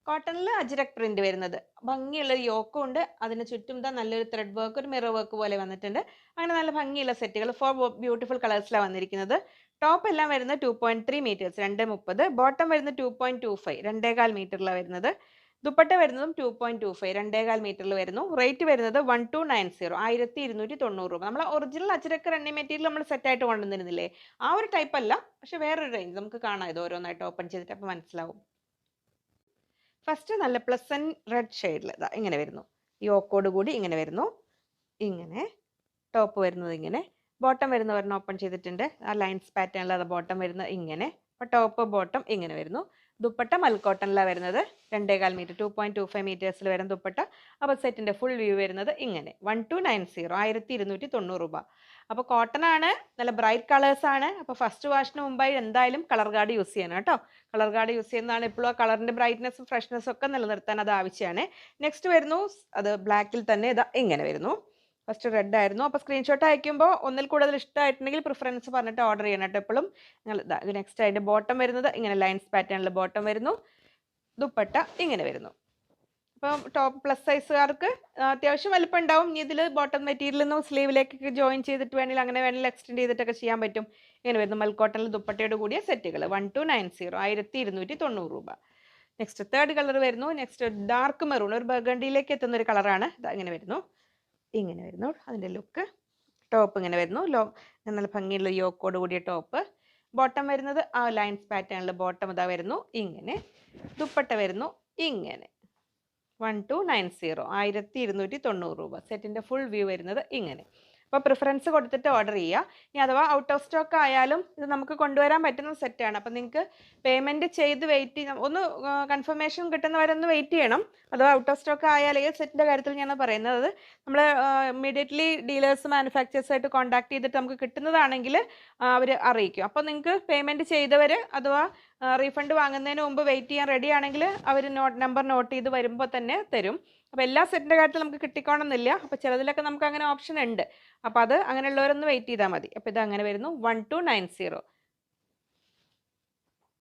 കോട്ടണിൽ അജ്രക് പ്രിന്റ് വരുന്നത്. ഭംഗിയുള്ള ഒരു യോക്കും ഉണ്ട്. അതിന് ചുറ്റും ദാ നല്ലൊരു ത്രെഡ് വർക്ക്, ഒരു മിറർ വർക്ക് പോലെ വന്നിട്ടുണ്ട്. അങ്ങനെ നല്ല ഭംഗിയുള്ള സെറ്റുകൾ 4 ബ്യൂട്ടിഫുൾ കളേഴ്സിലാണ് വന്നിരിക്കുന്നത്. ടോപ്പ് എല്ലാം വരുന്നത് 2.3 മീറ്റേഴ്സ് 2.30. ബോട്ടം വരുന്നത് 2.25 2.25 മീറ്ററിലാണ് വരുന്നത്. ദുപ്പട്ട വരുന്നതും 2.25 2.25 മീറ്ററിൽ വരുന്നു. റേറ്റ് വരുന്നത് 1290 1290 രൂപ. നമ്മൾ ഒറിജിനൽ അജ്രക്ക് റണ്ണിങ് മെറ്റീരിയൽ നമ്മൾ സെറ്റ് ആയിട്ട് കൊണ്ടുവന്നിരുന്നില്ലേ, ആ ഒരു ടൈപ്പ് അല്ല, പക്ഷെ വേറൊരു റേഞ്ച്. നമുക്ക് കാണാം ഇത് ഓരോന്നായിട്ട് ഓപ്പൺ ചെയ്തിട്ട് അപ്പോൾ മനസ്സിലാവും. ഫസ്റ്റ് നല്ല പ്ലസന്റ് റെഡ് ഷെയ്ഡിൽ ഇതാ ഇങ്ങനെ വരുന്നു. യോക്കോട് കൂടി ഇങ്ങനെ വരുന്നു. ഇങ്ങനെ ടോപ്പ് വരുന്നത് ഇങ്ങനെ. ബോട്ടം വരുന്ന ഒരെണ്ണം ഓപ്പൺ ചെയ്തിട്ടുണ്ട്. ആ ലൈൻസ് പാറ്റേണിൽ അത് ബോട്ടം വരുന്നത് ഇങ്ങനെ. അപ്പോൾ ടോപ്പ് ബോട്ടം ഇങ്ങനെ വരുന്നു. ദുപ്പട്ട മൽക്കോട്ടണിലാണ് വരുന്നത്. 2.25 മീറ്റർ 2.25 മീറ്റേഴ്സിൽ വരുന്ന ദുപ്പട്ട. അപ്പോൾ സെറ്റിന്റെ ഫുൾ വ്യൂ വരുന്നത് ഇങ്ങനെ 1290 1290 രൂപ. അപ്പോൾ കോട്ടൺ ആണ്, നല്ല ബ്രൈറ്റ് കളേഴ്സ് ആണ്. അപ്പോൾ ഫസ്റ്റ് വാഷിന് മുമ്പായി എന്തായാലും കളർ ഗാർഡ് യൂസ് ചെയ്യണം കേട്ടോ. കളർ ഗാർഡ് യൂസ് ചെയ്യുന്നതാണ് എപ്പോഴും ആ കളറിന്റെ ബ്രൈറ്റ്നസ്സും ഫ്രഷ്നെസ്സും ഒക്കെ നിലനിർത്താൻ അത് ആവശ്യമാണ്. നെക്സ്റ്റ് വരുന്നു അത് ബ്ലാക്കിൽ തന്നെ ഇതാ ഇങ്ങനെ വരുന്നു. ഫസ്റ്റ് റെഡ് ആയിരുന്നു. അപ്പോൾ സ്ക്രീൻഷോട്ട് അയക്കുമ്പോൾ ഒന്നിൽ കൂടുതൽ ഇഷ്ടമായിട്ടുണ്ടെങ്കിൽ പ്രിഫറൻസ് പറഞ്ഞിട്ട് ഓർഡർ ചെയ്യണം കേട്ടോ എപ്പോഴും. നിങ്ങൾ ഇതാ നെക്സ്റ്റ് അതിൻ്റെ ബോട്ടം വരുന്നത് ഇങ്ങനെ ലൈൻസ് പാറ്റേണിൽ ബോട്ടം വരുന്നു. ദുപ്പട്ട ഇങ്ങനെ വരുന്നു. അപ്പം ടോപ്പ് പ്ലസ് സൈസുകാർക്ക് അത്യാവശ്യം വലിപ്പം ഉണ്ടാവും. ഇനി ഇതിൽ ബോട്ടം മെറ്റീരിയൽ നിന്നും സ്ലീവിലേക്കൊക്കെ ജോയിൻ ചെയ്തിട്ട് വേണമെങ്കിൽ അങ്ങനെ വേണമെങ്കിൽ എക്സ്റ്റെൻഡ് ചെയ്തിട്ടൊക്കെ ചെയ്യാൻ പറ്റും. ഇങ്ങനെ വരുന്നു മൽക്കോട്ടണിൽ ദുപ്പട്ടയോട് കൂടിയ സെറ്റുകൾ 1290 1290 രൂപ. നെക്സ്റ്റ് തേർഡ് കളർ വരുന്നു. നെക്സ്റ്റ് ഡാർക്ക് മെറൂൺ, ഒരു ബർഗണ്ടിയിലേക്ക് എത്തുന്ന ഒരു കളറാണ്. ഇങ്ങനെ വരുന്നു. ഇങ്ങനെ വരുന്നു അതിൻ്റെ ലുക്ക്. ടോപ്പ് ഇങ്ങനെ വരുന്നു. നല്ല ഭംഗിയുള്ള യോക്കോട് കൂടിയ ടോപ്പ്. ബോട്ടം വരുന്നത് ആ ലൈൻസ് പാറ്റേണിൽ ബോട്ടം ഇതാ വരുന്നു ഇങ്ങനെ. ദുപ്പട്ട വരുന്നു ഇങ്ങനെ 1290 1290 രൂപ. സെറ്റിൻ്റെ ഫുൾ വ്യൂ വരുന്നത് ഇങ്ങനെ. അപ്പോൾ പ്രിഫറൻസ് കൊടുത്തിട്ട് ഓർഡർ ചെയ്യുക. ഇനി അഥവാ ഔട്ട് ഓഫ് സ്റ്റോക്ക് ആയാലും ഇത് നമുക്ക് കൊണ്ടുവരാൻ പറ്റുന്ന സെറ്റാണ്. അപ്പം നിങ്ങൾക്ക് പേയ്മെൻറ്റ് ചെയ്ത് വെയിറ്റ് ചെയ്യണം, ഒന്ന് കൺഫർമേഷൻ കിട്ടുന്നവരെ ഒന്ന് വെയിറ്റ് ചെയ്യണം. അഥവാ ഔട്ട് ഓഫ് സ്റ്റോക്ക് ആയാൽ ഈ സെറ്റിൻ്റെ കാര്യത്തിൽ ഞാൻ പറയുന്നത് നമ്മൾ ഇമ്മീഡിയറ്റ്ലി ഡീലേഴ്സ് മാനുഫാക്ചേഴ്സായിട്ട് കോൺടാക്ട് ചെയ്തിട്ട് നമുക്ക് കിട്ടുന്നതാണെങ്കിൽ അവർ അറിയിക്കും. അപ്പോൾ നിങ്ങൾക്ക് പേയ്മെൻറ്റ് ചെയ്തവർ അഥവാ റീഫണ്ട് വാങ്ങുന്നതിന് മുമ്പ് വെയിറ്റ് ചെയ്യാൻ റെഡി ആണെങ്കിൽ അവർ നമ്പർ നോട്ട് ചെയ്ത് വരുമ്പോൾ തന്നെ തരും. അപ്പോൾ എല്ലാ സെറ്റിൻ്റെ കാര്യത്തിൽ നമുക്ക് കിട്ടിക്കോണമെന്നില്ല. അപ്പോൾ ചിലതിലൊക്കെ നമുക്ക് അങ്ങനെ ഓപ്ഷൻ ഉണ്ട്. അപ്പോൾ അത് അങ്ങനെയുള്ളവരൊന്ന് വെയിറ്റ് ചെയ്താൽ മതി. അപ്പോൾ ഇത് അങ്ങനെ വരുന്നു 1290.